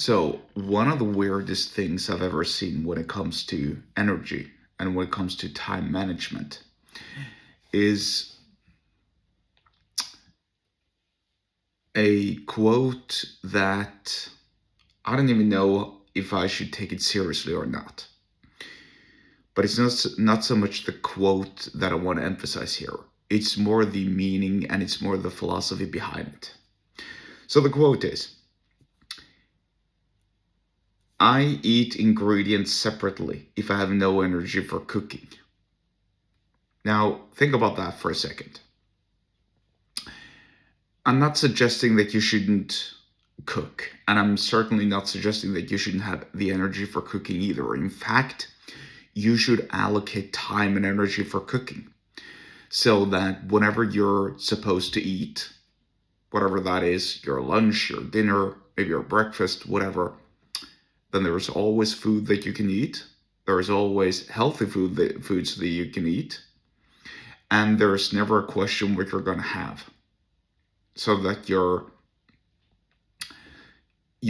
So, one of the weirdest things I've ever seen when it comes to energy and when it comes to time management is a quote that I don't even know if I should take it seriously or not. But it's not so much the quote that I want to emphasize here. It's more the meaning and it's more the philosophy behind it. So the quote is, I eat ingredients separately if I have no energy for cooking. Now, think about that for a second. I'm not suggesting that you shouldn't cook, and I'm certainly not suggesting that you shouldn't have the energy for cooking either. In fact, you should allocate time and energy for cooking so that whenever you're supposed to eat, whatever that is, your lunch, your dinner, maybe your breakfast, whatever, then there's always food that you can eat. There's always healthy foods that you can eat. And there's never a question what you're going to have. So that you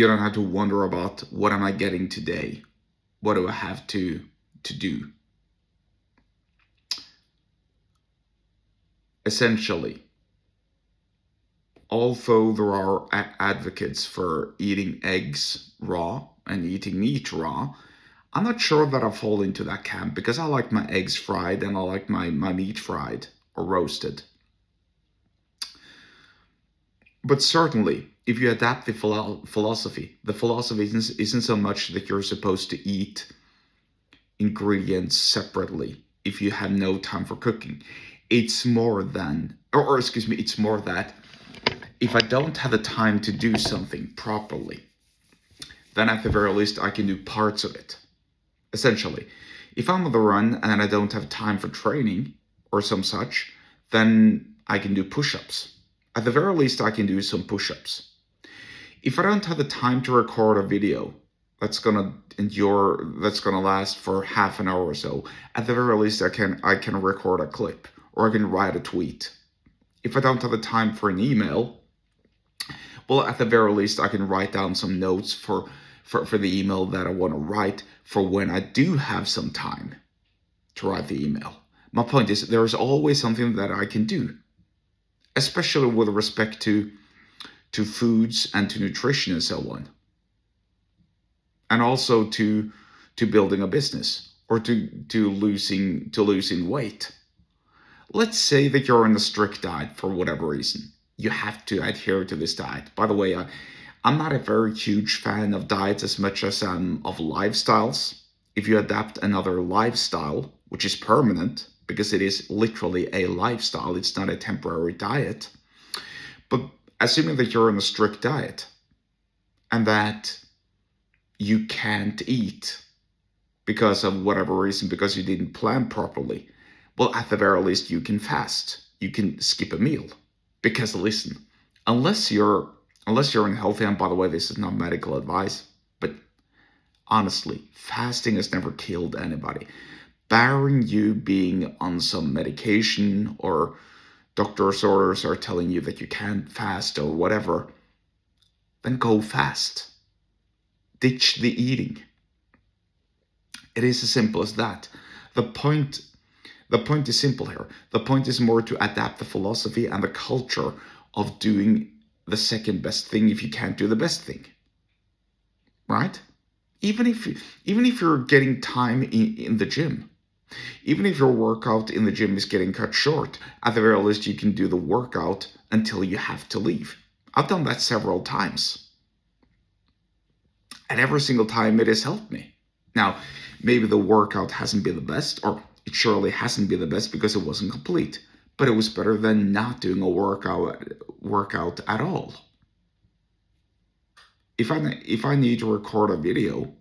don't have to wonder about what am I getting today? What do I have to do? Essentially, although there are advocates for eating eggs raw and eating meat raw, I'm not sure that I fall into that camp because I like my eggs fried and I like my meat fried or roasted. But certainly, if you adapt the philosophy isn't so much that you're supposed to eat ingredients separately if you have no time for cooking. It's more than, or excuse me, it's more that if I don't have the time to do something properly, then at the very least I can do parts of it. Essentially, if I'm on the run and I don't have time for training or some such, then I can do push-ups. At the very least, I can do some push-ups. If I don't have the time to record a video that's gonna last for half an hour or so, at the very least, I can record a clip or I can write a tweet. If I don't have the time for an email, well, at the very least, I can write down some notes for the email that I want to write for when I do have some time to write the email. My point is, there is always something that I can do, especially with respect to foods and to nutrition and so on. And also to building a business or to losing weight. Let's say that you're on a strict diet for whatever reason. You have to adhere to this diet. By the way, I'm not a very huge fan of diets as much as I'm of lifestyles. If you adapt another lifestyle, which is permanent, because it is literally a lifestyle, it's not a temporary diet. But assuming that you're on a strict diet and that you can't eat because of whatever reason, because you didn't plan properly, well, at the very least, you can fast. You can skip a meal. Because listen, unless you're unhealthy, and by the way, this is not medical advice, but honestly, fasting has never killed anybody. Barring you being on some medication or doctor's orders are telling you that you can't fast or whatever, then go fast. Ditch the eating. It is as simple as that. The point is simple here. The point is more to adapt the philosophy and the culture of doing the second best thing if you can't do the best thing. Right? Even if you're getting time in the gym, even if your workout in the gym is getting cut short, at the very least you can do the workout until you have to leave. I've done that several times. And every single time it has helped me. Now, maybe the workout hasn't been the best, or it surely hasn't been the best because it wasn't complete. But it was better than not doing a workout at all. If I need to record a video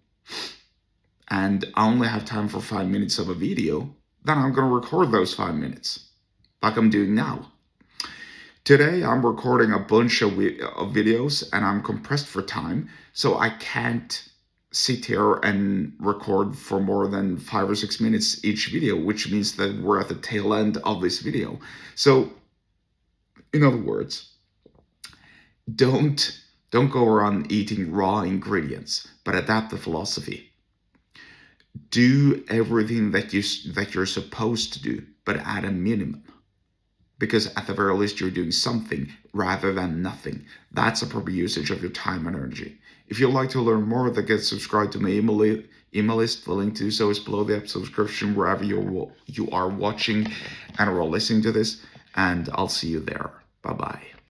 and I only have time for 5 minutes of a video, then I'm going to record those 5 minutes, like I'm doing now. Today, I'm recording a bunch of videos and I'm compressed for time, so I can't sit here and record for more than 5 or 6 minutes each video, which means that we're at the tail end of this video. So, in other words, don't Don't go around eating raw ingredients, but adapt the philosophy. Do everything that you're supposed to do, but at a minimum. Because at the very least, you're doing something rather than nothing. That's a proper usage of your time and energy. If you'd like to learn more, then get subscribed to my email list. The link to do so is below the episode description, wherever you are watching and or listening to this. And I'll see you there. Bye-bye.